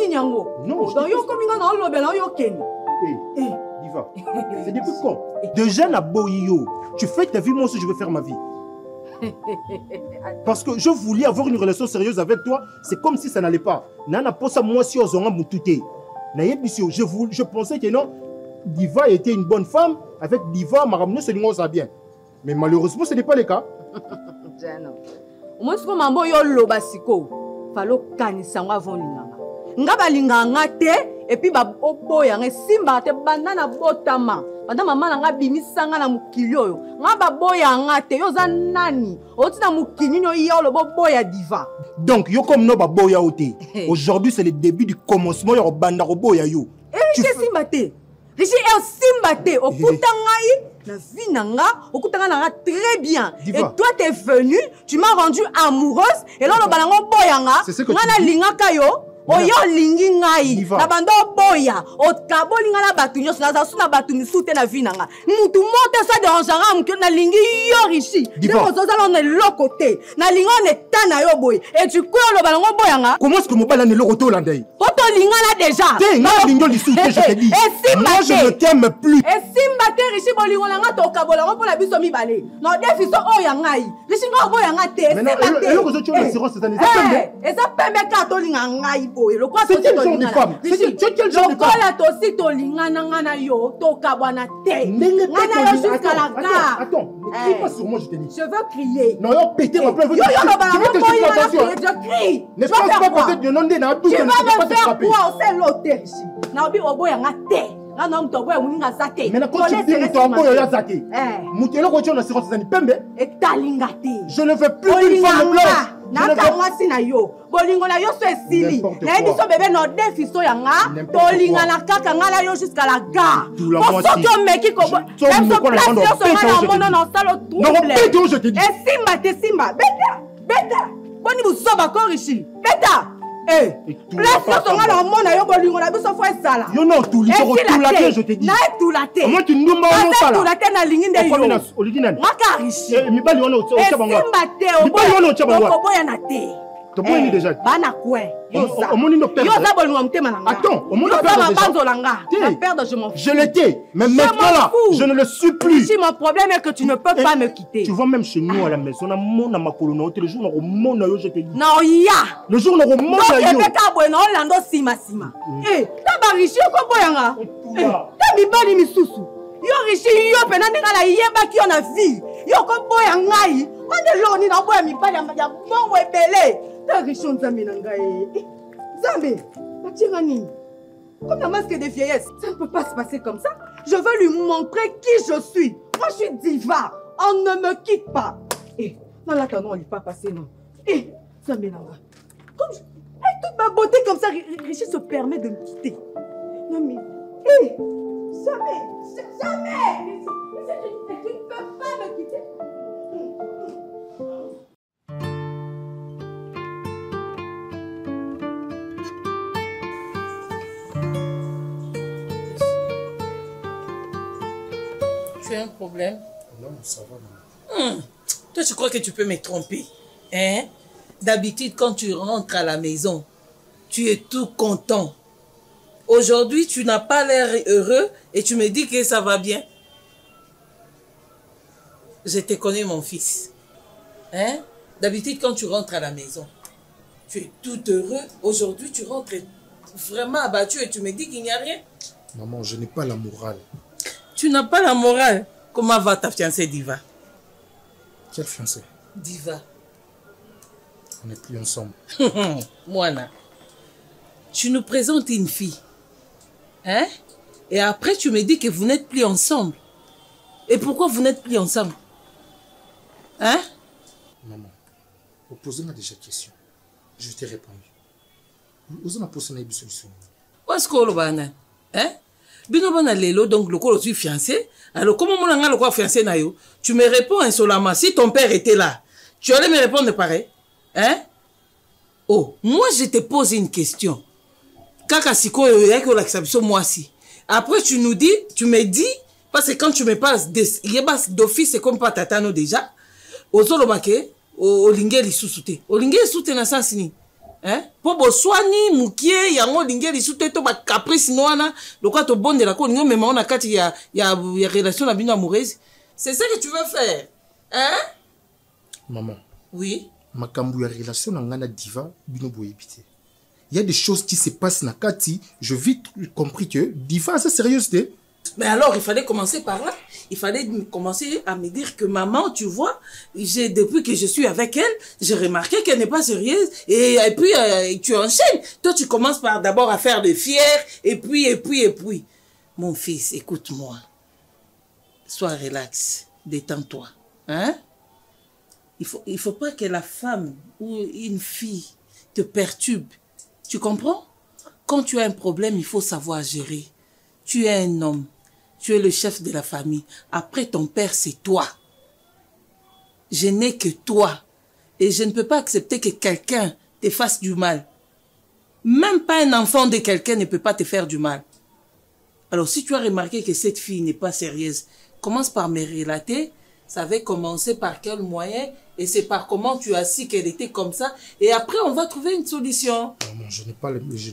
Non, Diva, c'est depuis quand? Déjà, tu fais ta vie, moi aussi je veux faire ma vie. Parce que je voulais avoir une relation sérieuse avec toi, c'est comme si ça n'allait pas. Nana posa moi si aux onga mutute. Je pensais que non, Diva était une bonne femme. Avec Diva, ma ramené ce lingo ça bien. Mais malheureusement, ce n'est pas le cas. Au moins, ce que maman yo lobasiko, falo kanisanga avant linganga. Ngaba linganga te et puis ba oboya nge simba te banana botama. Pendant maman nanga bimisanga na mukili oyo. Ngaba boya ngate yo za nani? Oti na mukini nyo yo lo boya Diva. Donc yo comme no ba boya ote. Aujourd'hui c'est le début du commencement yo banda boya yo. Tu simba te. Richi el simba te okutangai. La vie nanga, okutanga nanga très bien. Diva. Et toi t'es venu, tu m'as rendu amoureuse et là le balango boyanga. C'est ce que tu dis. Oyo lingi ngai na bando boya o kabo linga na batu nyos na zasu na batu misute na vie nanga mutu monte ça dérangera mke na lingi yo richi ndeko zozala na lokote na linga on est tana yo boy et tu quoi le balango boyanga. Comment est-ce que mon bala ne le retourne landai poto linga là déjà te nga lingo lisute je te dis moi je ne t'aime plus et simba te richi bolingo nanga to kabo la pour la biso mi balé no defi so oya ngai richi ngo boyanga te simba te et le ko zo tu le sero cette année et ça pembe ka to linga ngai. C'est quel genre de femme? C'est quel genre de femme? Attends, ne crie pas sur moi, je te dis. Je veux crier. Non, yo péter ma plaie. Tu veux que je fasse attention? Je crie. Ne pense pas peut-être de non de na tout. Tu vas me faire quoi? C'est l'autre ici. Naobi oboya ngate. Maintenant, quand tu dis que tu as un peu de zate, je ne veux plus d'une femme blanche. Naka mwasi na yo bolingo na yo so esili na biso bébé no defi so yanga tolinga na kaka ngala yo jusqu'à la gare ko so meki ko même so place yo so ngala mono na salo trouble et simba beta boni busoba ko richi beta place yo so ngala mono yo bolingo na biso fo esala yo no tuli so tout la tête je te dis na tout la tête moi tu ndumba ono sala tout la tête na lingi nde yo original maka richi mi bali ono o chabango simba te o boya na te to boy ni déjà bana kwe yo za bolingo mtema nanga attends au monde perdre je m'en fous je l'étais mais maintenant là je ne le suis plus si mon problème est que tu ne peux pas me quitter tu vois même chez nous à la maison on a mon makolo na le jour on mona yo je te dis non ya le jour on mona yo donc ka boy na lando sima ta ba richi ko boyanga ta mi bani misusu yo richi yo pena ndinga la yeba ki on a vie yo ko boyanga yi on de loni na boya mi bali ya bongo ebele ta richi on zambi na ngai Zambé, comme la masque des vieillesses, ça ne peut pas se passer comme ça. Je veux lui montrer qui je suis. Moi, je suis Diva. On ne me quitte pas. Et non, là, non, on n'est pas passé, non. Et Zambé, comme avec toute ma beauté comme ça, Richie se permet de me quitter. Non, mais, jamais. Tu ne peux pas me quitter. Tu as un problème? Non, ça va. Toi, tu crois que tu peux me tromper? Hein? D'habitude, quand tu rentres à la maison, tu es tout content. Aujourd'hui, tu n'as pas l'air heureux et tu me dis que ça va bien. Je te connais, mon fils. Hein? D'habitude, quand tu rentres à la maison, tu es tout heureux. Aujourd'hui, tu rentres vraiment abattu et tu me dis qu'il n'y a rien. Maman, je n'ai pas la morale. Tu n'as pas la morale. Comment va ta fiancée Diva? Quelle fiancée? Diva. On n'est plus ensemble. Moana. Tu nous présentes une fille. Hein? Et après, tu me dis que vous n'êtes plus ensemble. Et pourquoi vous n'êtes plus ensemble? Hein? Maman, vous posez moi déjà question. Je t'ai répondu. Vous avez posé une solution. Où est-ce qu'on va? Hein? Donc, le suis fiancé. Alors, comment mon fiancé na yo? Tu me réponds insolemment. Si ton père était là, tu allais me répondre pareil. Hein? Oh, moi, je te pose une question. Kaka siko yo l'acception moi si. Après, tu nous dis, tu me dis, parce que quand tu me passes d'office, c'est comme pas tatano déjà. Ozolo bake, o lingeli susute. O lingeli susute na sens ni. hein po boswani mukie yango lingi lisu te to ba caprice noana lokwa to bondela ko lingi mema ona kati ya relation na bino amoureuse. C'est ça que tu veux faire, hein? Maman. Oui. Makambu ya relation na ngana diva bino boyebite. Il y a des choses qui se passent na kati, je vite compris que diva c'est sérieux c'était. Mais alors il fallait commencer par là. Il fallait commencer à me dire que maman, tu vois, depuis que je suis avec elle, j'ai remarqué qu'elle n'est pas sérieuse. Et puis tu enchaînes. Toi tu commences par d'abord à faire de fier et puis. Mon fils, écoute-moi. Sois relax, détends-toi, hein? Il faut pas que la femme ou une fille te perturbe. Tu comprends? Quand tu as un problème, il faut savoir gérer. Tu es un homme, tu es le chef de la famille. Après ton père, c'est toi. Je n'ai que toi. Et je ne peux pas accepter que quelqu'un te fasse du mal. Même pas un enfant de quelqu'un ne peut pas te faire du mal. Alors si tu as remarqué que cette fille n'est pas sérieuse, commence par me relater. Ça avait commencé par quel moyen et c'est par comment tu as su qu'elle était comme ça. Et après, on va trouver une solution. Maman, je n'ai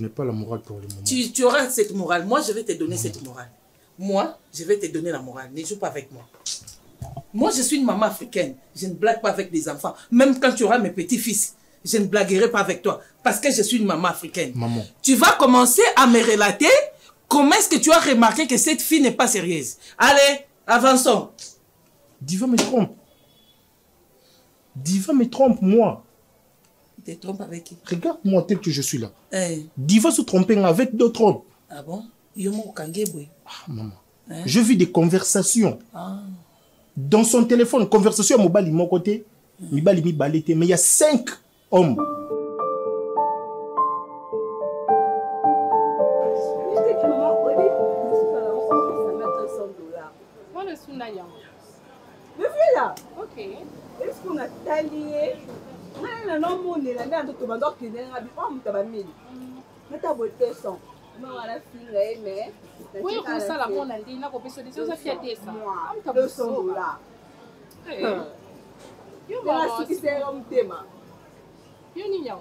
pas la morale pour le moment. Tu auras cette morale. Moi, je vais te donner cette morale. Moi, je vais te donner la morale. Ne joue pas avec moi. Moi, je suis une maman africaine. Je ne blague pas avec des enfants. Même quand tu auras mes petits-fils, je ne blaguerai pas avec toi. Parce que je suis une maman africaine. Maman. Tu vas commencer à me relater comment est-ce que tu as remarqué que cette fille n'est pas sérieuse. Allez, avançons. Diva me trompe. Diva me trompe, moi. Tu te trompes avec qui? Regarde-moi tel que je suis là. Hey. Diva se trompe avec d'autres hommes. Ah bon? Maman. Hein? Je vis des conversations. Ah. Dans son téléphone, conversation à Mobali, mon côté. Mais il y a 5 hommes. Ok. Est-ce qu'on a taillé? Non, non, mon nez, la mère de Tobago qui n'est pas du tabamine. Mais ta beauté son. Non, à la fille, mais. Oui, on sait la bonne année, n'a pas besoin de ça. Moi, $200. Yo, ma qui c'est un thème. Yo, n'y a.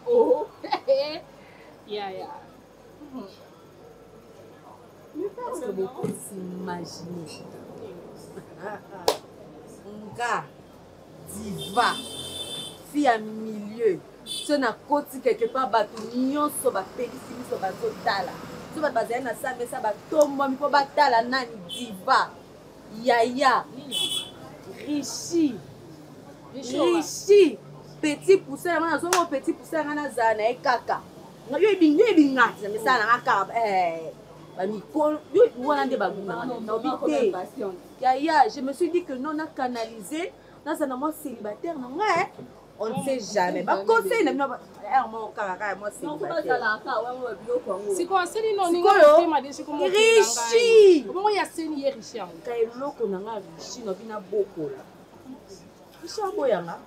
Oh. Yeah. Est-ce que vous pouvez s'imaginer un gars, diva, fille à milieu, tu as côté quelque part, batunyon so ba pédicile so ba zotala. Tu vas baser na ça mais ça ba tomba mi ko batala nani diva. Yaya. Richi. Petit poussin, on a son petit poussin na zana e kaka. Yo binga mais ça na kaka je me suis dit que non, on a canalisé dans un amour célibataire. Non, on ne sait jamais. Conseil, c'est quoi, c'est non, richi. Comment il y a seni richi? Kailoko nanga richi no bina boko la. Richi aboyanga.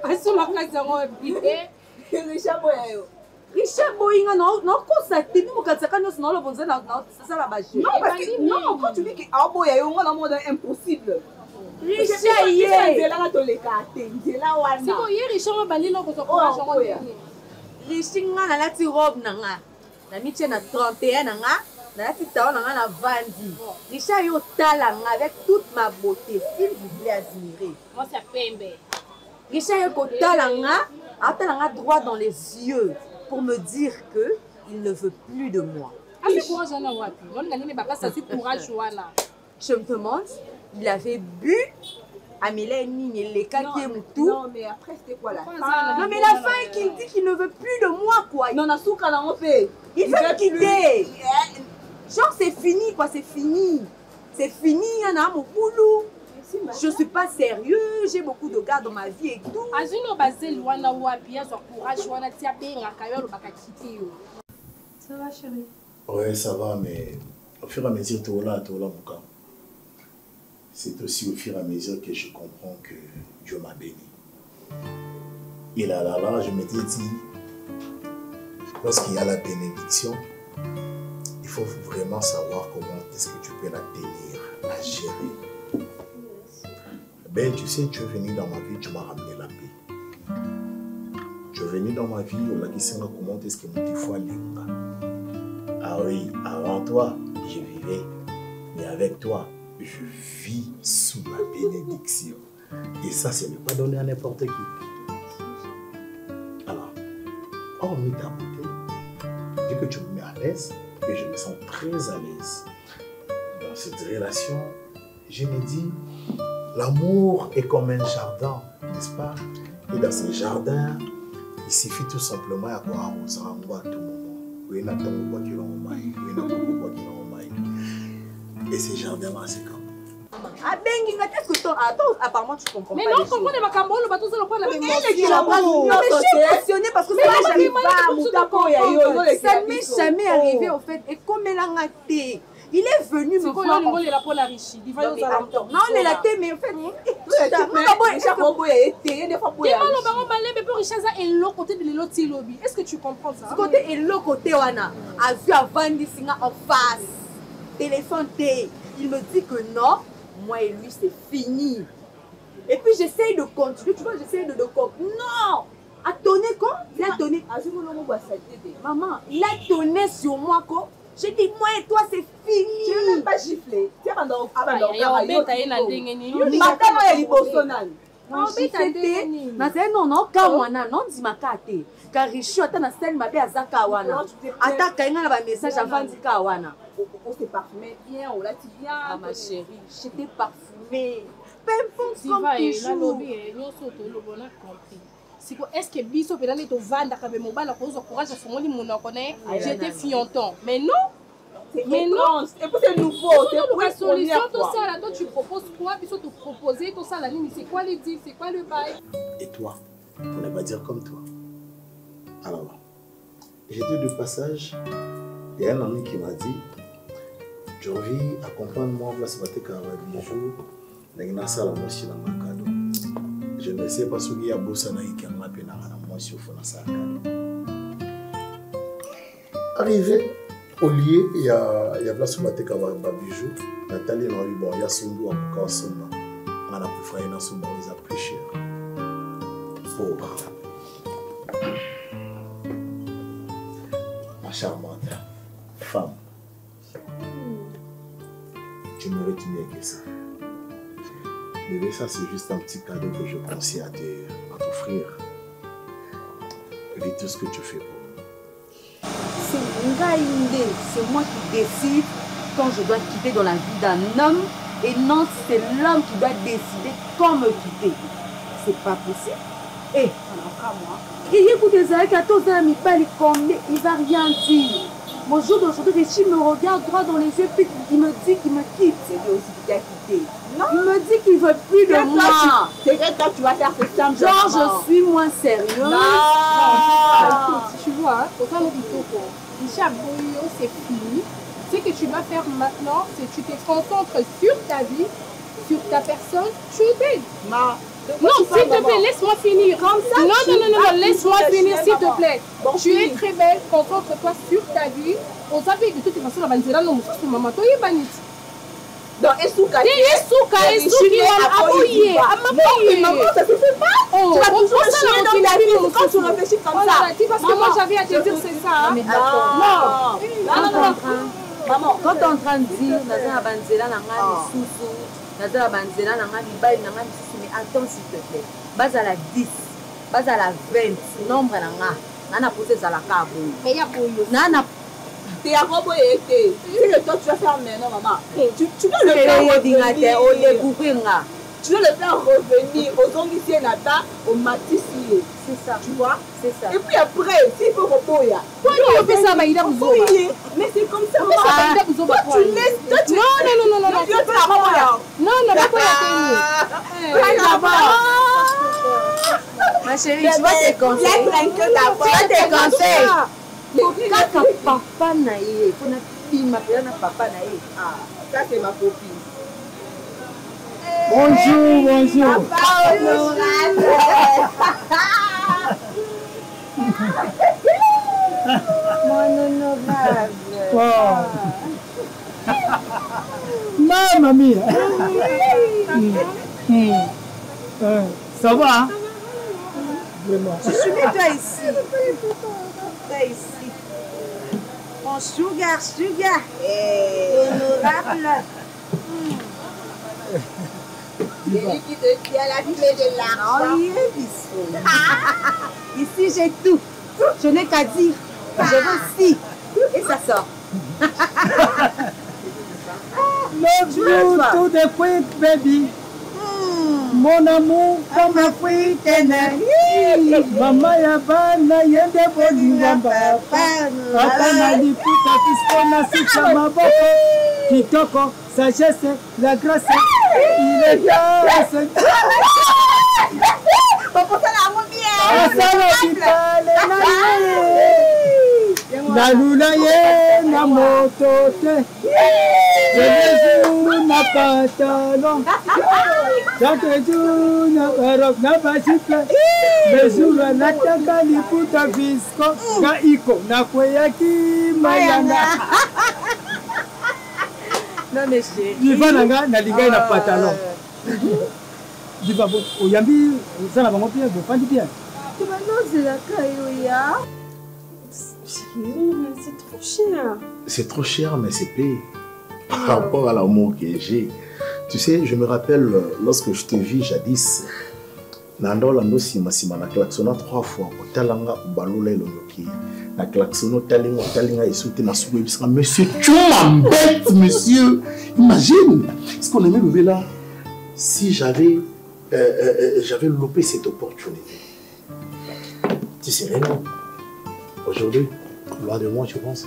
Asuma kaza ngo bide. Richi aboyayo. Richard Boyinga non constate nous quand ça nous non le bon ça la bâche. Non parce que non quand tu dis que aboya yo ngona mode impossible. Richard yé là to le carte là wana. C'est quoi yé Richard bali no ko to ko Richard ngana la ti robe nanga. Na mi na 31 nanga na la ti taon nanga na vandi. Richard yo talanga avec toute ma beauté, s'il vous plaît admirer. Moi c'est pembe. Richard yo ko talanga, atalanga droit dans les yeux. Pour me dire qu'il ne veut plus de moi. Je me demande, il avait bu à Mélanie, les quatre tout. Non, mais après, c'était quoi la fin? Non, mais la fin, qu'il dit qu'il ne veut plus de moi, quoi. Non, on a souka dans mon fait. Il veut quitter. Genre, c'est fini, quoi, c'est fini. C'est fini, il y en a mon boulot. Je ne suis pas sérieux, j'ai beaucoup de gars dans ma vie et tout. Ça va, chérie? Ouais, ça va, mais au fur et à mesure, tu es là, mon gars. C'est aussi au fur et à mesure que je comprends que Dieu m'a béni. Et là, je m'étais dit, lorsqu'il y a la bénédiction, il faut vraiment savoir comment est-ce que tu peux la tenir, la gérer. La Ben, tu sais, tu es venu dans ma vie, tu m'as ramené la paix. Tu es venu dans ma vie, on a dit comment est-ce que mon fois linga. Ah oui, avant toi, je vivais. Mais avec toi, je vis sous la bénédiction. Et ça, ce n'est pas donné à n'importe qui. Alors, hormis ta beauté, dès que tu me mets à l'aise, et je me sens très à l'aise dans cette relation, je me dis, l'amour est comme un jardin, n'est-ce pas? Et dans ce jardin, il suffit tout simplement d'avoir arrosé à tout moment. Et ce jardin-là, c'est comme. Ah ben, apparemment tu comprends pas. Mais non, comprends les macambos, le bateau, c'est le point de la mémoire. Mais je suis émotionnée parce que ça m'est jamais arrivé au fait. Et comme elle a raté, il est venu me voir. Non, il est là pour la richie. Non, il est là, mais en fait. Est-ce que tu comprends ça? Côté et l'autre côté, on a vu avant Nissinga en face. Téléphone T. Il me dit que non, moi et lui c'est fini. Et puis j'essaye de continuer, tu vois, j'essaye de non! A tonné quoi? Il a tonné. Maman, il a tonné sur moi quoi? J'ai dit moi et toi c'est fini. Tu n'as même pas giflé. Tu as non, non, dis ma carte. Car Richu attend la scène, ma belle Azakawana. Attends, quand il y a un message avant Zikawana. On s'est parfumé bien, on l'a dit bien. Ah ma chérie, j'étais parfumée. Est-ce que Bisso peut aller te vendre avec mon bal à cause de courage à son lit, mon connaît? J'étais fianton. Mais non! Mais non! Et puis c'est nouveau. C'est la solution, tout ça là. Toi, tu proposes quoi? Bisso te proposer, tout ça la ligne. C'est quoi les dix? C'est quoi le bail? Et toi, pour ne pas dire comme toi. Alors, j'étais de passage. Il y a un ami qui m'a dit, Jovi, accompagne-moi, là, ce matin, bonjour. Je ne sais pas ce qu'il y a bossé dans les caméras, puis moi, si on fait ça. Arrivé au lieu, il y a là ce matin, bijou. Nathalie, il y a son dos à Boukassoma. On a préféré dans son dos, ils ont plus cher. Pauvre. Ma charmante femme. Tu mérites mieux que ça. Bébé, ça c'est juste un petit cadeau que je pensais à t'offrir. Vis tout ce que tu fais pour moi. C'est moi qui décide quand je dois quitter dans la vie d'un homme. Et non, c'est l'homme qui doit décider quand me quitter. C'est pas possible. Et écoutez, il va rien dire. Mon jour d'aujourd'hui, Richie me regarde droit dans les yeux, puis il me dit qu'il me quitte. C'est lui aussi qui t'a quitté. Non. Il me dit qu'il ne veut plus de moi. C'est vrai que tu vas faire ce simple. Genre, je suis moins sérieuse. Non. Tu vois, autant le dit Richard Boyo, c'est fini. Ce que tu vas faire maintenant, c'est que tu te concentres sur ta vie, sur ta personne. Tu es non, s'il te plaît, laisse-moi finir. Comme ça, non, laisse-moi finir, s'il te plaît. Bon, tu es très belle, concentre-toi sur ta vie. On savait de toute façon, la banzela, non, c'est maman, toi, il est banit. Donc, Essouka, maman, ça se fait pas. Tu vas toujours chier dans ta vie quand tu réfléchis comme ça. Parce que moi, j'avais à te dire, c'est ça. Non. Maman, quand tu es en train de dire, la banzela, mais attends s'il te plaît. Bas à la 10, bas à la 20, nombre nana posé à la carte. Mais il y a nana. Tu as envoyé. C'est que toi tu vas faire maintenant, maman. Tu dois le faire revenir. Tu dois le faire revenir aux ongiciers là-bas, au matissé. C'est ça. Tu vois? C'est ça. Et puis après, s'il faut reposer. Toi, tu fais ça, mais mais c'est comme ça, maman. Toi, tu laisses. Non. Ma chérie, tu vas te conseiller. Quand papa naïe, pour notre fille, ma papa naïe. Ah, ça c'est ma copine. Bonjour. Mon honorable. Mamma mia. Ça va, hein? Vraiment. Chouchou, mets-toi ici. Mets-toi ici. Mon sugar. Honorable. Celui qui te tient la clé de l'argent. Ici, j'ai tout. Je n'ai qu'à dire. Je veux si. Et ça sort. Love you to the quick, baby. Mon amour, comme un fruit ténèbre. Maman yabana yende bolingamba. Papa naliputa piskona sicha maboko. Kitoko, sagesse, la grâce. Il est là. Nalula ye na moto te. Jesu na pantalon. Jesu na robe na basiple. Mesura na taka liputa visco. Ka iko na kweyaki mayanga. Non mais chérie. Diva nanga na lingai na pantalon. Diva bo oyambi sana bango pia bo pandi pia. Tu vas nous la caillou. C'est trop cher. C'est trop cher, mais c'est payé. Par rapport à l'amour que j'ai. Tu sais, je me rappelle lorsque je te vis jadis, Nando Lando Sima na klaxona 3 fois. Otalanga Balula Lonoki. Na klaxono talinga et sauté na soube. Monsieur, tu m'embêtes, monsieur. Imagine ce qu'on aimait lever là. Si j'avais loupé cette opportunité. Tu sais, Rémi, aujourd'hui, loin de moi, je pense.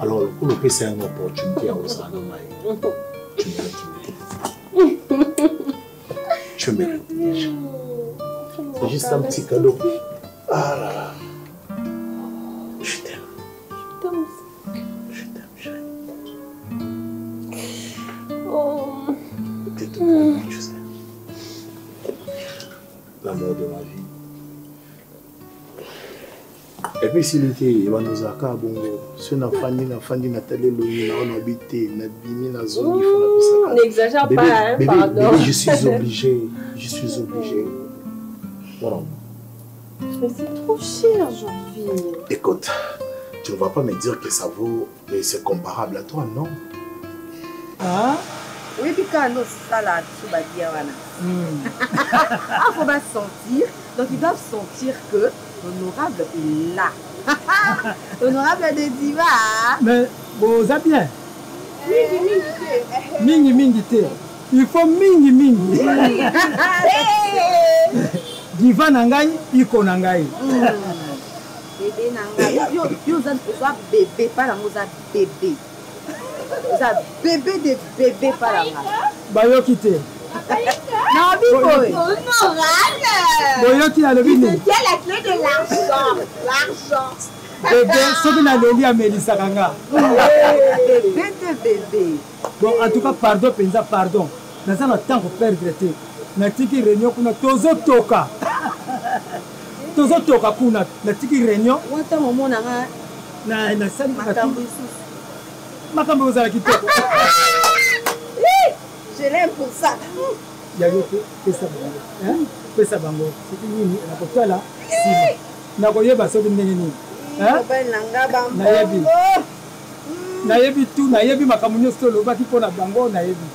Alors, le coup, c'est une opportunité à Osanamaï. Tu mérites. Tu mérites déjà. C'est juste un petit cadeau. Ah là là. Je t'aime. Je t'aime, chérie. Oh. T'es tout pour moi, tu sais. L'amour de ma vie. Et puis s'il était, il va nous accorder bongo. Si on a fandi na télé l'oni, on habite, na bimi na zone, il faut la pisaka. N'exagère pas, hein, pardon. Bébé, je suis obligé. Voilà. Mais c'est trop cher, Jean-Ville. Écoute, tu ne vas pas me dire que ça vaut, mais c'est comparable à toi, non? Ah? Oui, puis quand nous ça là, tout va dire voilà. Il faut pas sentir. Donc ils doivent sentir que l'honorable est là. L'honorable de Diva. Mais bon, ça bien. Mingi te. Il faut mingi. Diva nangai, iko nangai. Bébé nangai. Yo za bébé pas la moza bébé. Ça bébé de bébé par là. Bayo kité. Non, Bibo. Honorable. Boyo qui a le bine. C'est la clé de l'argent. L'argent. Bébé, ce qui n'a pas à Mélissa Kanga. Bébé de bébé. Bon, en tout cas, pardon. Dans un temps pour perdre le Natiki réunion kuna tozo toka kuna natiki réunion. Wata momo na na sani makambo. Makambo ozala kitoko. Je l'aime pour ça. Yayo pesa bango. Hein? Pesa bango. C'est nini na kotala sima. Na koyeba soki ndenge nini. Hein? Nayebi tout, nayebi makambo nyonso lobaki pona bango nayebi.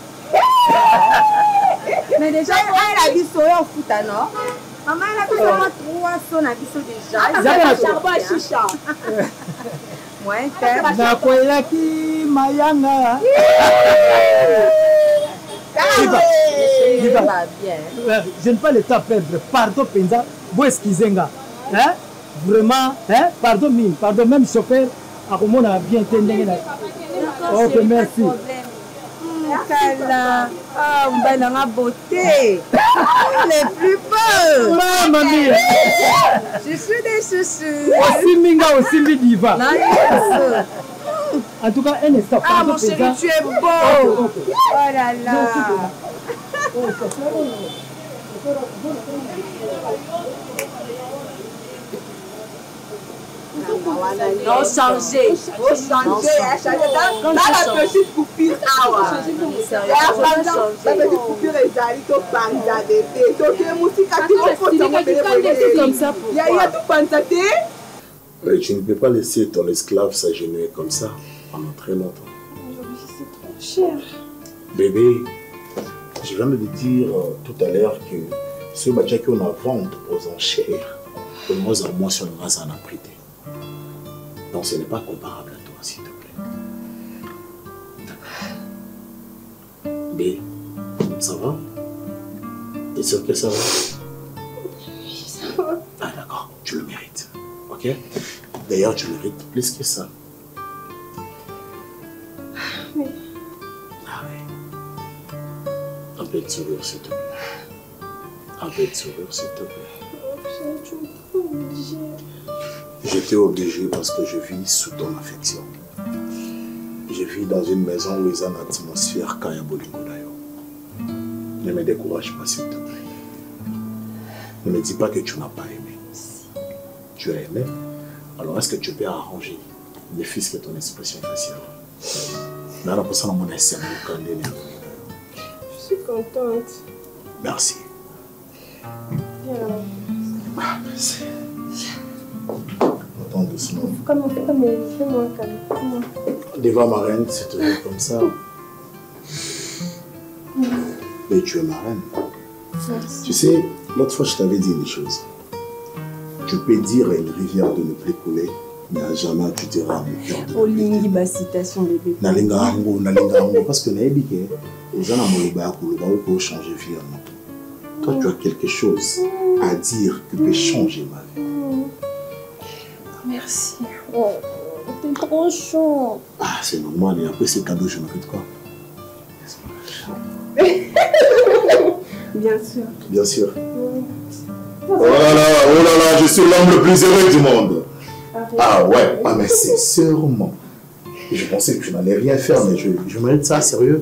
Mais déjà, elle a dit soya au foot, non? Maman, elle a dit 300 habits déjà. Charbon à chicha. Moi, t'aimes. Nakoyaki mayanga. Je n'ai pas le temps à perdre. Pardon, Penza. Vous excusez-moi. Hein? Vraiment, hein? Pardon, même chauffeur. À comment on a bien entendu. Ok, merci. Ah, on va dans la beauté. Les plus beaux. Maman mia. Chouchou des chouchous. Aussi minga, aussi diva. En tout cas, un instant. Ah, mon chéri, tu es beau. Oh là là. Non, changer. Faut changer. Dans la petite poupille, la petite poupille résalite au panda d'été. Donc, il y a tout pantaté. Tu ne peux pas laisser ton esclave s'agenouiller comme ça pendant très longtemps. C'est trop cher. Bébé, je viens de te dire tout à l'heure que ce match qu'on a vendu aux enchères, de moins en moins sur le rase en a prêté. Donc ce n'est pas comparable à toi, s'il te plaît. Bé, ça va? T'es sûr que ça va? Oui, ça va. Ah d'accord, tu le mérites. Ok? D'ailleurs, tu mérites plus que ça. Oui. Ah oui. Un peu de sourire, s'il te plaît. Un peu de sourire, s'il te plaît. Tu m'es trop obligée. J'étais obligé parce que je vis sous ton affection. Je vis dans une maison où il y a une atmosphère Kaya Bolingo d'ailleurs. Ne me décourage pas, s'il te plaît. Ne me dis pas que tu n'as pas aimé. Tu as aimé? Alors est-ce que tu peux arranger ne fût-ce que ton expression faciale? Je suis contente. Merci. Viens. Ah, merci. Attends doucement. Comment fais-moi un câlin. Devant ma reine, c'est toujours comme ça. Mais tu es ma reine. Merci. Tu sais, l'autre fois je t'avais dit une chose. Tu peux dire à une rivière de ne plus couler, mais à jamais tu diras à mon cœur de ne plus Olingi ba citation bébé. nalinga hango, parce que nayebi ke eza na moloba ya koloba oko changer vie ya moto. Toi tu as quelque chose à dire qui peut changer ma vie. Merci. Oh, t'es trop chaud. Ah c'est normal, et après ces cadeaux je mérite quoi? Bien sûr. Bien sûr. Oh là là, je suis l'homme le plus heureux du monde. Ah ouais, ah mais c'est sûrement. Je pensais que tu n'allais rien faire, mais je mérite ça, sérieux.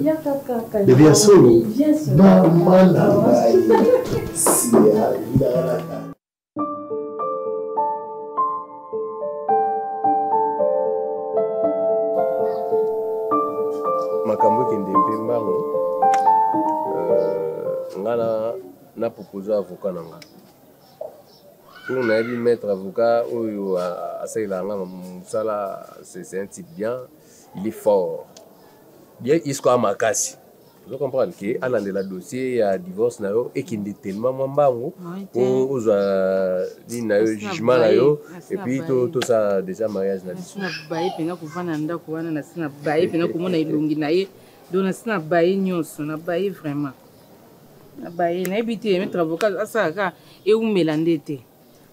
Mais bien sûr. Viens sûr. Makambo kende mbembango ngana na proposé avocat nanga. Pour on a vu mettre avocat oyo asailanga musala, c'est un type bien, il est fort. Bien il soit makasi. Vous comprenez que à l'année la dossier à divorce na yo et qui est tellement mambango aux dit na yo jugement na yo et puis tout ça déjà mariage na biso. Na baye pena kuvana ndako wana na sina baye pena komona ilungi na ye donc na sina baye nyonso na baye vraiment. Na baye na ebité mettre avocat asaka et umela ndete.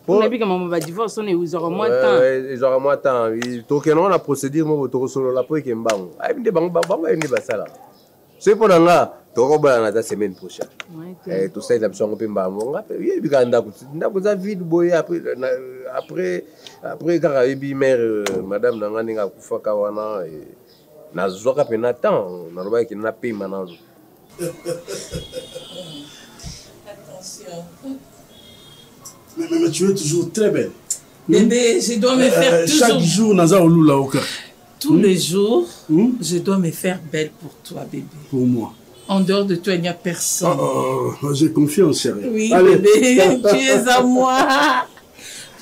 On a vu que maman va divorce, on est aux heures moins temps. Ils auront moins temps. Donc, on a procédure, on va solo la peau qui est bang. Ah, il est bang, ça. C'est pour la semaine prochaine. Tout ça, il a besoin de bang. Il y a un vide boy après, Caraïbi, mère, madame Nanganinga Koufakawana, et Nazoka Penatan, on a qui n'a pas maintenant. Attention. Mais tu es toujours très belle. Bébé, je dois me faire toujours... Chaque jour, Naza Olula au cœur. Tous les jours, je dois me faire belle pour toi, bébé. Pour moi. En dehors de toi, il n'y a personne. J'ai confiance, chérie. Oui, allez. Bébé, tu es à moi.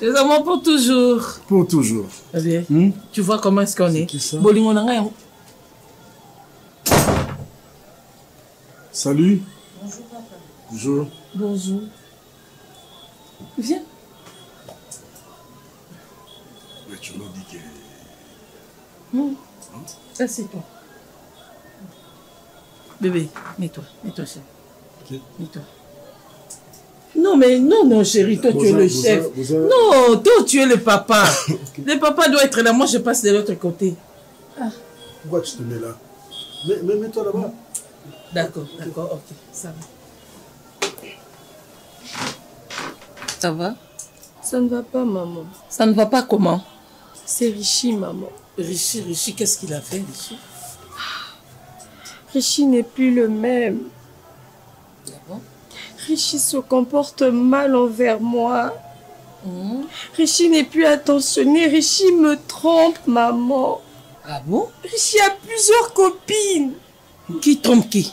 Tu es à moi pour toujours. Pour toujours. Bébé, tu vois comment est-ce qu'on est? Qui ça? Bolingo Nanga. Salut. Bonjour, papa. Bonjour. Bonjour. Viens. Mais tu m'as dit que... Ça, c'est toi. Bébé, mets-toi, chérie. Okay. Mets-toi. Non, mais non, chérie, toi, tu es le chef. Non, toi, tu es le papa. Okay. Le papa doit être là. Moi, je passe de l'autre côté. Ah. Pourquoi tu te mets là? Mets-toi là-bas. D'accord, ok, ça va. Ça va? Ça ne va pas, maman. Ça ne va pas comment? C'est Richie, maman. Richie, qu'est-ce qu'il a fait, Richie? Richie n'est plus le même. D'accord. Richie se comporte mal envers moi. Richie n'est plus attentionné. Richie me trompe, maman. Ah bon? Richie a plusieurs copines. Qui trompe qui?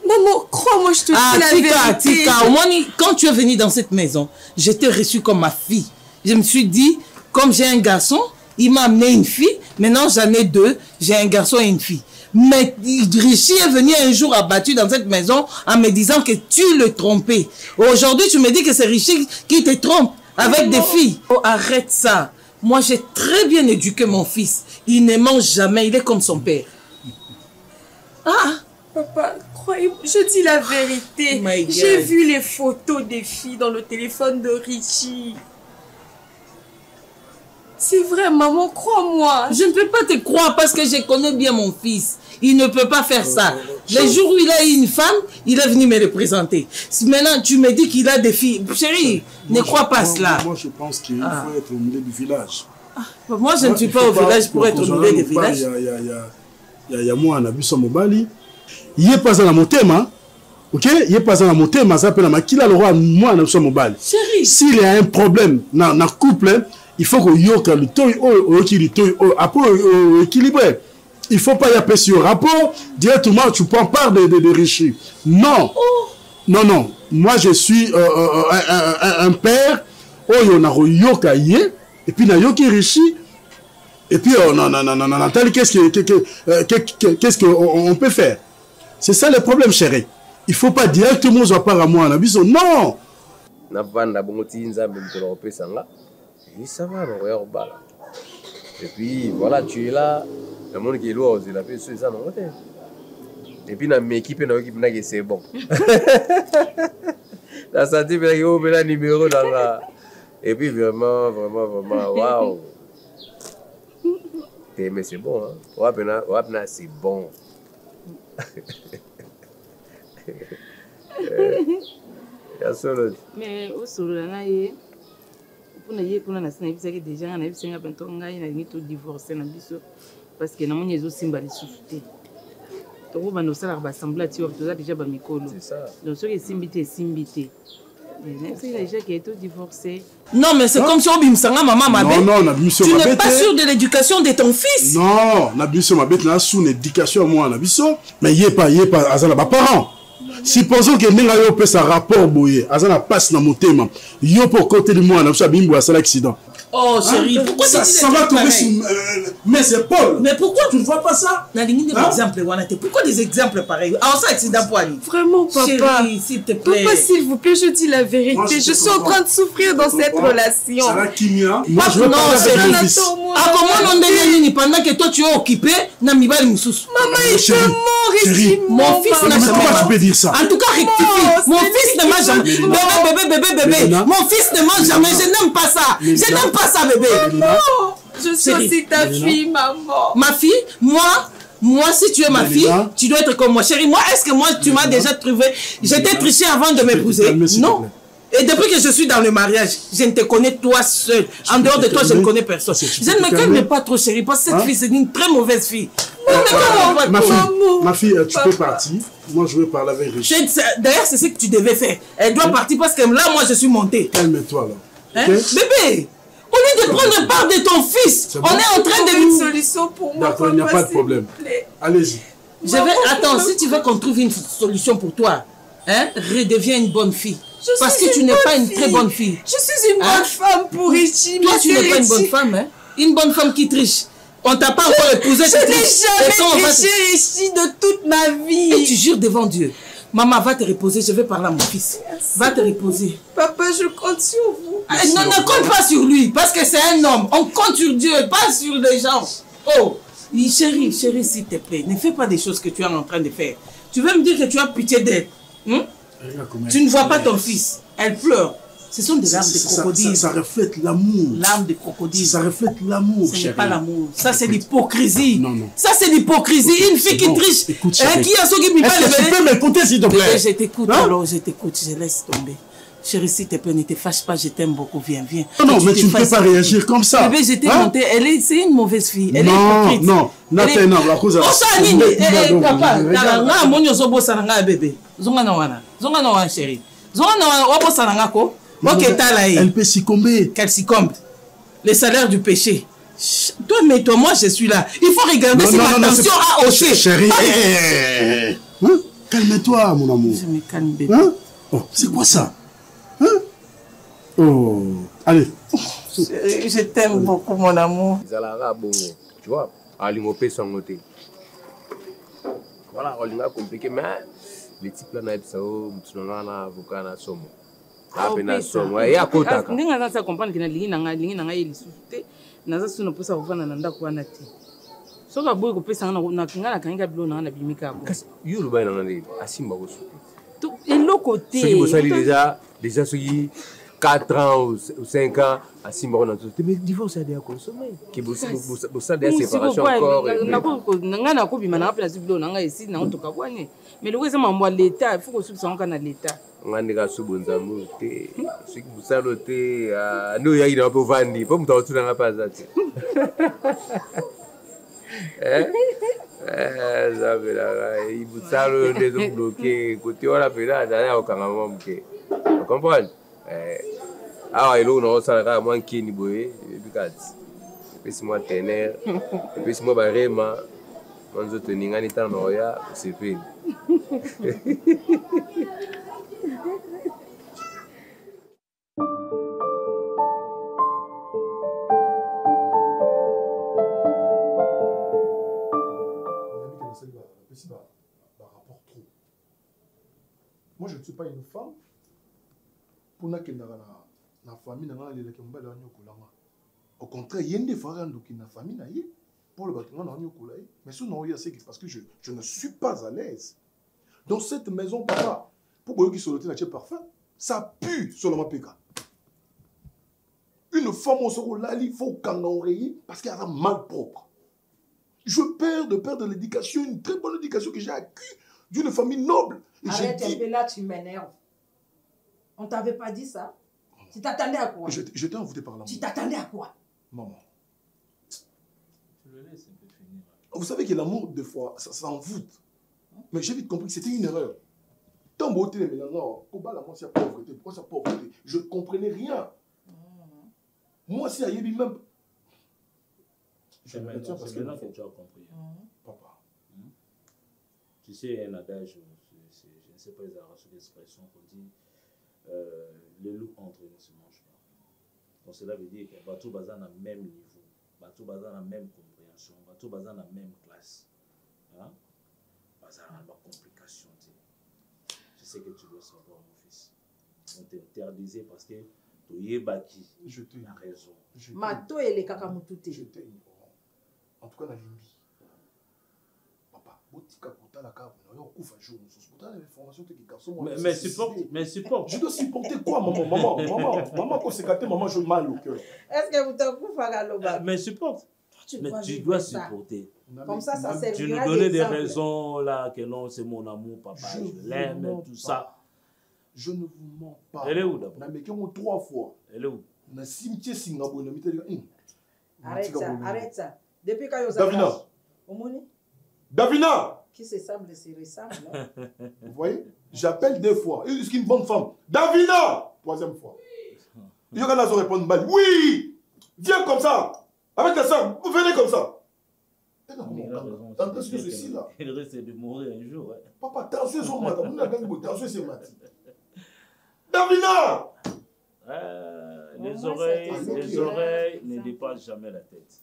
Maman, crois-moi, je te dis la vérité. Tika, au moins, quand tu es venue dans cette maison, j'étais reçue comme ma fille. Je me suis dit, comme j'ai un garçon, il m'a amené une fille. Maintenant, j'en ai deux. J'ai un garçon et une fille. Mais Richie est venu un jour abattu dans cette maison en me disant que tu le trompais. Aujourd'hui, tu me dis que c'est Richie qui te trompe avec des filles. Oh, arrête ça. Moi, j'ai très bien éduqué mon fils. Il ne mange jamais. Il est comme son père. Ah! Papa, croyez-moi, je dis la vérité. J'ai vu les photos des filles dans le téléphone de Richie. C'est vrai, maman, crois-moi. Je ne peux pas te croire parce que je connais bien mon fils. Il ne peut pas faire ça. Les jours où il a eu une femme, il est venu me représenter. Maintenant, tu me dis qu'il a des filles. Chérie, ne crois pas cela. Moi, je pense qu'il faut être au milieu du village. Moi, je ne suis pas au village pour être au milieu du village. Il y a moi, on a vu son mobile. Il est pas dans la motema. Ok? Il est pas dans la motema. Ça s'appelle Makila le roi. Moi, on a vu son mobile. Chérie. S'il y a un problème dans le couple, il faut que après équilibré. Il ne faut pas y appeler sur rapport, directement tu prends part de Richie. Non. Oh. Non, non. Moi, je suis un père, et puis Nayoki Richie, et puis qu'est-ce qu'on peut faire? C'est ça le problème, chérie. Il ne faut pas directement à part à moi. Non. Et ça va, mon frère, et puis voilà, tu es là, le monde qui est lourd, c'est la paix, c'est ça, non? Et puis, dans mes équipes, c'est bon. La santé, il y a un numéro dans la. Et puis, vraiment, waouh! Mais c'est bon, hein? C'est bon. Mais au solo, on a dit qu'on a déjà un divorcé parce que nous avons symbole soufflé. Donc on a déjà c'est ça. Donc ce qui est symbité. C'est déjà qui est divorcé. Non, mais c'est comme si on bimsanga maman ma bête. Non, tu n'es pas sûr de l'éducation de ton fils. Non, na biso ma bête na sous l'éducation moi na biso, mais y est pas azala ba parents. Supposons que nenga yo pe sa rapport boye, azala passe na motema. Yo pour côté de moi na biso bimbo asala accident. Oh chérie, pourquoi ça va tomber sur mes épaules? Mais pourquoi tu ne vois pas ça? Pourquoi des exemples pareils? Alors ça accident pour Ali. Vraiment papa. Chérie, s'il te plaît. Papa, s'il vous plaît, je dis la vérité. Moi, je suis en train de souffrir dans cette relation. Sarah Kimia. Moi je veux pas fils. Ah comment on est pendant que toi tu es occupé na mibali mususu. Maman, il te ment, Richie. Mon fils n'a jamais. Comment tu peux dire ça? En tout cas, rectifie. Mon fils ne mange jamais. Bébé. Mon fils ne mange jamais. Je n'aime pas ça. Je n'aime pas ça, bébé. Non, je suis aussi ta fille, maman. Ma fille, moi, si tu es ma fille, tu dois être comme moi. Chérie, moi, est-ce que moi, tu m'as déjà trouvé? J'étais triché avant de m'épouser. Non. Et depuis que je suis dans le mariage, je ne te connais toi seul. En dehors de toi, je ne connais personne. Je ne me calme pas trop, chérie, parce que cette fille, c'est une très mauvaise fille. Ma fille, tu peux partir. Moi, je veux parler avec Richie. D'ailleurs, c'est ce que tu devais faire. Elle doit partir parce que là, moi, je suis montée. Calme-toi, là. Bébé, au lieu de prendre part de ton fils, on est en train de... une solution pour moi. D'accord, il n'y a pas de problème. Allez-y. Attends, si tu veux qu'on trouve une solution pour toi, redeviens une bonne fille. Parce que tu n'es pas une très bonne fille. Je suis une bonne femme pour Richie. Toi, tu n'es pas une bonne femme, hein? Une bonne femme qui triche. On t'a pas encore épousé. Je n'ai jamais triché Richie de toute ma vie. Et tu jures devant Dieu. Maman, va te reposer. Je vais parler à mon fils. Va te reposer. Papa, je compte sur vous. Non, ne compte pas sur lui. Parce que c'est un homme. On compte sur Dieu, pas sur les gens. Oh, chérie, s'il te plaît. Ne fais pas des choses que tu es en train de faire. Tu veux me dire que tu as pitié d'elle? Tu ne vois pas ton fils. Elle pleure. Ce sont des larmes de crocodile. Ça reflète l'amour. Larmes de crocodile. Ça reflète l'amour. Ce n'est pas l'amour. Ça, c'est l'hypocrisie. Non. Ça, c'est l'hypocrisie. Une fille qui triche. Écoute, qui a ce qui me Est-ce que tu peux m'écouter, s'il te plaît? Je t'écoute, alors je t'écoute. Je laisse tomber. Chérie, s'il te plaît, ne te fâche pas. Je t'aime beaucoup. Viens. Non, mais tu ne peux pas réagir comme ça. Bébé, je t'ai monté. C'est une mauvaise fille. Elle est hypocrite. Non. La cause Ok, t'as là. Elle peut succomber. Qu'elle succombe. Les salaires du péché. Toi, mais toi, moi, je suis là. Il faut regarder si ma tension a haussé. Chérie, hein? Calme-toi, mon amour. Je me calme, bébé. Hein? Oh, c'est quoi ça? Hein? Oh, allez. Je t'aime beaucoup, mon amour. Tu vois, alimopé son côté. Voilà, on a compliqué, mais les types là, ils ont un avocat à somme. À somme, et à côté. N'est-ce pas comprendre que les gens ont naza suna posa kufana na ndako wana te soka boy ko pesa na kingala kanga bilo na bimika ko yulu ba na ndeli asimba ko suti to elo côté ceux qui vous salent déjà ceux qui 4 ans ou 5 ans asimba ko na tout mais divorce a déjà consommé qui vous ça des séparation encore na na ko bima na place bilo na nga ici na to kabwane mais le wese mambo l'état il faut que subisa on kana l'état ngandika subunza muté ceux qui vous saloté no ya ina po vandi po mtu atuna ngapa zati ça veut là il vous salo des bloqués côté on appelle là d'ailleurs quand même vous comprenez ah il on ça là moi qui ni boye bikati et puis moi tener et puis moi barema manzo teninga ni tano ya c'est fait. Moi, je ne suis pas une femme. Pour na famille, au contraire, il y a des femmes qui ont une famille. Pour le bâtiment, mais sinon, c'est parce que je ne suis pas à l'aise. Dans cette maison, papa, pourquoi ils sont le parfum, ça pue sur le péka. Une femme au sol là, il faut qu'en oreiller parce qu'elle a mal propre. Je perds de l'éducation, une très bonne éducation que j'ai acquise d'une famille noble. Et arrête un peu là, tu m'énerves. On t'avait pas dit ça? Tu t'attendais à quoi? J'étais envoûté par l'amour. Tu t'attendais à quoi? Maman. Vous savez que l'amour, des fois, ça envoûte. Mais j'ai vite compris que c'était une erreur. Tant beauté, mais non, pourquoi ça pauvreté? Je ne comprenais rien. Moi, si Ayebi même. C'est maintenant que tu as compris. Papa. Tu sais, il y a un adage, je ne sais pas les arraches d'expression qu'on dit le loup entre ne se mange pas. Donc cela veut dire que Batou Bazan a le même niveau, Batou Bazan a la même compréhension, Batou Bazan a la même classe. Hein? Bazan a la complication. Je sais que tu dois savoir, mon fils. On t'interdisait parce que tu y es bâti. Je t'ai raison. Mato et les kakamututé. Je t'ai en tout cas, dans l'imbi. Papa, mais supporte. Je dois supporter quoi, maman? Maman, quand c'est gâté, maman, je mal au cœur. Est-ce que vous t'en coupez à l'oba? Mais supporte. Mais tu dois supporter. Comme ça servira. Tu nous donnais des raisons là, que non, c'est mon amour, papa, je l'aime, tout ça. Je ne vous mens pas. Elle est où d'abord? On a mis 3 fois. Elle est où? On a cimetière Singapour. Arrête ça. Depuis quand vous avez Davina! Qui se semble, se ressemble. Vous voyez? J'appelle 2 fois. Est-ce qu'une bonne femme? Davina! 3e fois. Il y aura là, répondre mal. Oui! Viens comme ça! Avec ta soeur, vous venez comme ça! Il risque de mourir un jour. Ouais. Papa, attention sur moi. Attention sur moi. Davina! Les oreilles ne dépassent jamais la tête.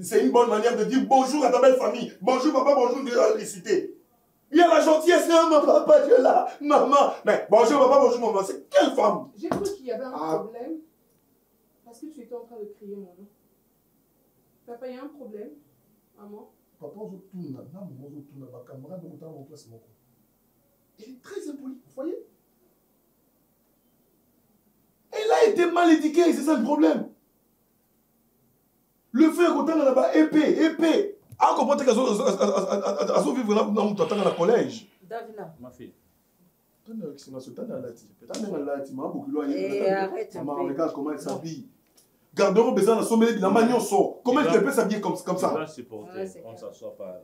C'est une bonne manière de dire bonjour à ta belle famille. Bonjour papa, bonjour de la cité. Il y a la gentillesse, non, mon papa, tu es là, maman. Mais bonjour papa, bonjour maman. C'est quelle femme? J'ai cru qu'il y avait un problème. Parce que tu étais en train de crier, mon nom. Papa, il y a un problème. Maman. Papa, elle est très impolie, vous voyez? Elle a été mal éduquée, c'est ça le problème. Le fait qu'on t'a là-bas épais. Ah, comment t'es qu'à vivre là dans le collège? Davina. Ma fille. Arrête. Regarde comment elle s'habille. Garde-robe besoin de sommeil, la manion sort. Comment elle peut s'habiller comme ça? On va supporter. On ne s'assoit pas là.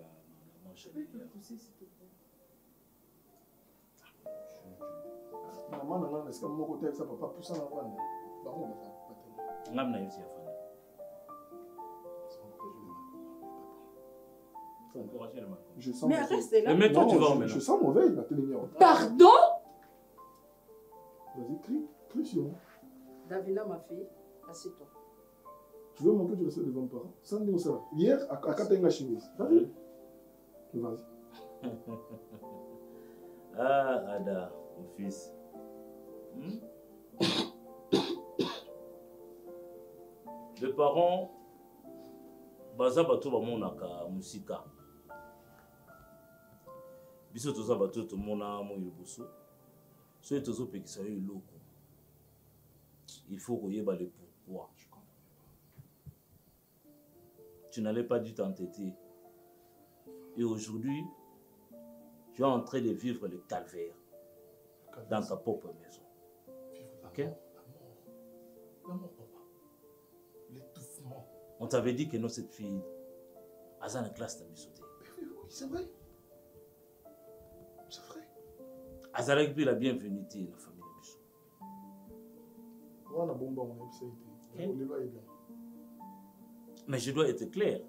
Maman, non, est-ce que mon côté, ça papa pousse en avant? Ngam na yosi afana. Je sens Mais restez là. Mais toi, tu vas je maintenant. sens mauvais, il va te venir. Pardon? Vas-y, crie sur moi. Davina, ma fille, assieds-toi. Tu veux montrer que tu restes devant mes parents? Ça me dit ça. Hier, à Katenga chemise. Vas-y. Vas-y. Ah, Ada, mon fils. Les parents, baza bato bamonaka musika. Biso toza bato tomona mo liboso. So tozo pekisa yo iloko. Il faut koyeba le pourquoi. Tu n'allais pas dû t'entêter. Et aujourd'hui, tu es en train de vivre le calvaire dans ta propre maison. Ok? L'amour, papa. L'étouffement. On t'avait dit que non, cette fille, elle a une classe de sauté. Oui, c'est vrai. C'est vrai. Elle a récupéré la bienvenue dans la famille de Bissot. On a bon bon, on a essayé. Mais je dois être clair.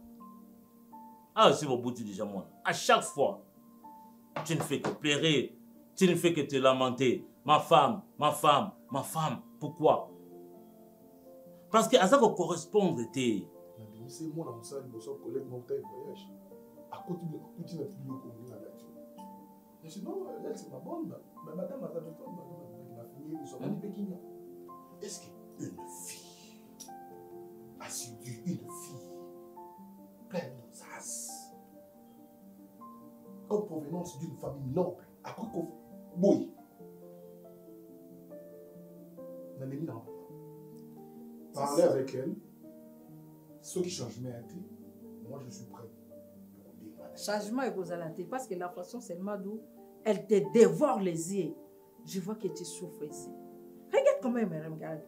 Ah, c'est mon bouti déjà, moi. À chaque fois, tu ne fais que pleurer, tu ne fais que te lamenter. Ma femme, ma femme, ma femme. Pourquoi? Parce que ça correspond à tes. C'est moi, dans ça, je collègue mon voyage. À côté de la fille, je dis non, elle, c'est ma bonne. Mais madame, elle a de temps, ma fille, nous sommes des Pékiniens. Est-ce qu'une fille, assidue, une fille, pleine d'audace, en provenance d'une famille noble, à Koko, oui, parler avec elle, ceux qui changent ma vie, moi je suis prêt. Changement est causé à la tête parce que la façon seulement d'où elle te dévore les yeux. Je vois que tu souffres ici. Regarde comment elle me regarde.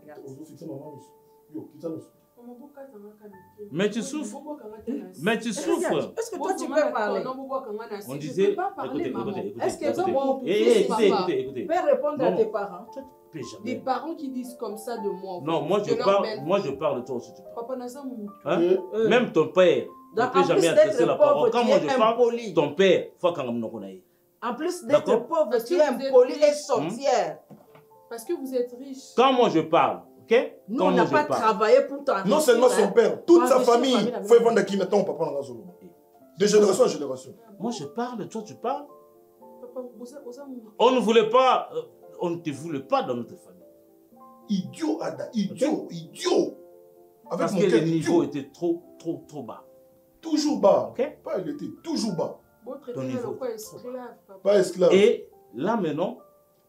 Mais tu souffres. Mais tu souffres. Est-ce que toi tu peux parler? On disait, écoutez. Est-ce que toi, mon fils, écoutez. peux répondre à tes parents? Des parents qui disent comme ça de moi. Non, moi je parle de toi aussi. Papa Nasa hein? Même ton père ne peut jamais adresser la parole. Quand moi je parle, ton père, faut quand même nous connaître. En plus d'être pauvre, tu es impoli et sorcière. Parce que vous êtes riche. Quand moi je parle, ok? Nous, on n'a pas travaillé pour toi. Non seulement son père, toute sa famille. Il faut vendre qui maintenant, papa dans la zone. De génération en génération. Moi je parle, toi tu parles. On ne voulait pas, on ne te voulait pas dans notre famille. Idiot, Ada, idiot, idiot. Parce que le niveau était trop bas. Toujours bas. Ok? Pas il était toujours bas. Ton niveau. Pas esclave. Et là maintenant,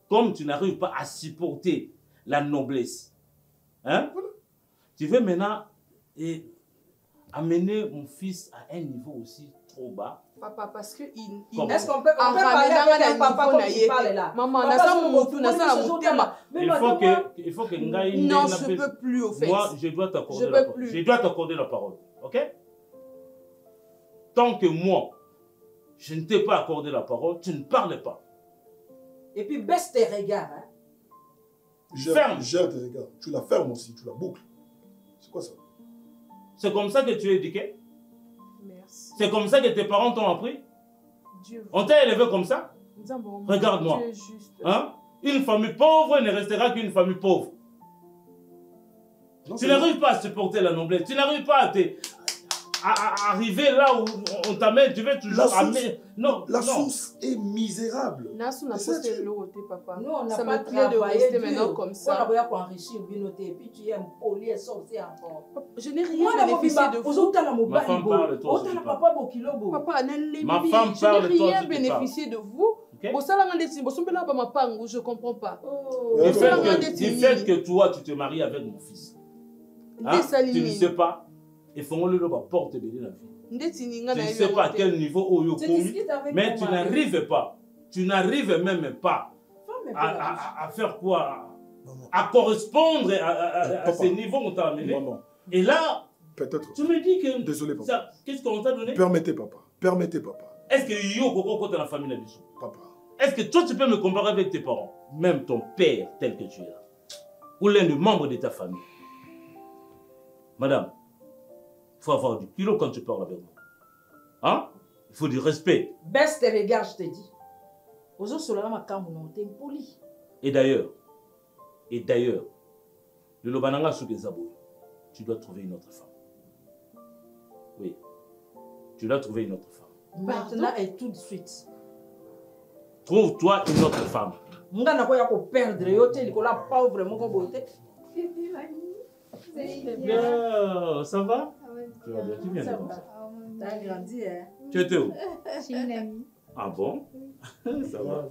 comme tu n'arrives pas à supporter la noblesse, hein? Voilà. Tu veux maintenant amener mon fils à un niveau aussi trop bas. Papa, parce que est-ce qu'on peut parler avec un papa comme il parle là? Maman, il faut que Ngaï. Non, je ne peux plus au fait. Moi, je dois t'accorder la parole. Ok? Tant que moi, je ne t'ai pas accordé la parole, tu ne parles pas. Et puis baisse tes regards. Hein? Ferme. Gère tes regards. Tu la fermes aussi, tu la boucles. C'est quoi ça? C'est comme ça que tu es éduqué? Merci. C'est comme ça que tes parents t'ont appris? Dieu. On t'a élevé comme ça? Regarde-moi. Hein? Une famille pauvre ne restera qu'une famille pauvre. Non, tu n'arrives pas à supporter la noblesse. Tu n'arrives pas à arriver là où on t'amène. Tu veux toujours amener. Non. La source est misérable. Nassou n'a pas fait l'eau, papa. Nous, on n'a ça pas me plaît de rester dur. maintenant comme ça. On a pour enrichir Binoté et puis tu es impoli et sorti encore. Je n'ai rien bénéficié de vous. Ma femme parle, toi aussi tu parles. Papa, ma femme parle, je n'ai rien bénéficié de vous. Je ne comprends pas. Du fait que toi, tu te maries avec mon fils. Hein? Tu ne sais pas. Il faut que le porte de la vie. Tu ne sais pas à quel niveau où il commis, mais tu n'arrives pas. Tu n'arrives même pas à faire quoi? À correspondre à ce niveau qu'on t'a amené. Et là, tu me dis que... Désolé, papa. Qu'est-ce qu'on t'a donné? Permettez, papa. Permettez, papa. Est-ce que y a beaucoup dans la famille là-dessus? Papa. Est-ce que toi, tu peux me comparer avec tes parents? Même ton père, tel que tu es là. Ou l'un des membres de ta famille. Madame, il faut avoir du culot quand tu parles avec moi. Hein? Il faut du respect. Baisse tes regards, je te dis. Aux autres, cela m'a t'es impoli. Et d'ailleurs, le Lobananga Soukezabo, tu dois trouver une autre femme. Oui. Tu dois trouver une autre femme. Maintenant et tout de suite. Trouve-toi une autre femme. Nga na koya ko perdre yo te likola pauvre mon beauté. C'est bien, ça va? Tu vas bien, tu viens de voir. T'as grandi, hein? Tu étais où? Chez une amie. Ah bon? Ça va?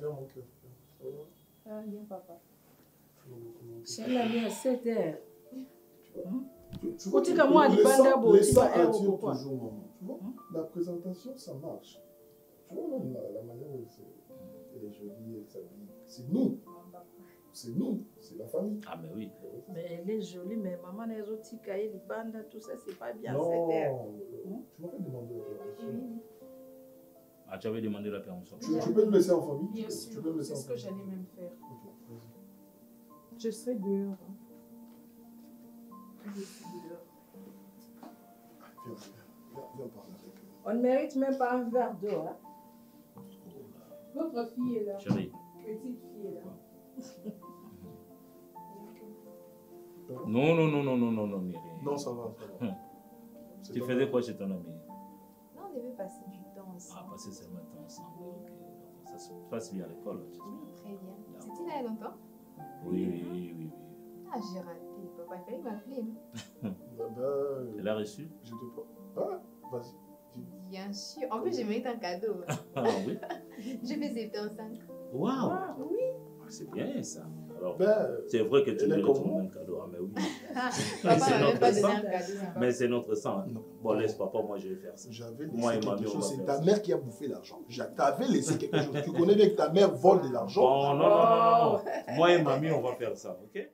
Ça va bien, papa. Chez une amie à 7 heures. Tu vois, Otika moi di banda bo les ti sangs ba air attirent pourquoi? toujours, maman. Tu vois, la présentation, ça marche. Tu vois, même la manière où elle est jolie, elle s'habille. C'est nous. C'est nous, c'est la famille. Ah, mais oui. Mais elle est jolie, mais maman les autres cahiers, les bandes, tout ça, c'est pas bien. Non, C'est tu m'avais demandé la permission. Ah, tu avais demandé la permission. Tu peux nous laisser en famille? Bien Tu sûr, peux me laisser c'est en ce que famille. j'allais même faire. Ok, vas-y. Je serai dehors. Viens parler avec eux. On ne mérite même pas un verre d'eau. Hein? Votre fille est là. Chérie. Petite fille est là. Non, Niri. Non, ça va. Tu faisais quoi chez ton ami? Non, on devait passer du temps ensemble. Ah, passer seulement temps ensemble. Ok. Ça se passe bien à l'école. Très bien. C'était là il y a longtemps? Oui. Ah, j'ai raté. Papa, il fallait m'appeler. Tu l'as reçu? Je te pas. Ah, vas-y. Bien sûr. En plus, j'ai mérité un cadeau. Ah oui? Je fais 75. Waouh! Oui. C'est bien ça. Alors, Ben, c'est vrai que tu elle est mérites comme mon cadeau. Ah, mais oui. Papa c'est m'a même notre pas donné sang. un cadeau. c'est pas Mais c'est notre sang. Hein. Non. Bon, laisse papa, moi je vais faire ça. J'avais Moi et laissé mamie, quelque on va chose. C'est faire ta ça. mère qui a bouffé l'argent. T'avais laissé quelque chose. Tu connais bien que ta mère vole de l'argent. Bon, non. Moi et mamie, on va faire ça, ok?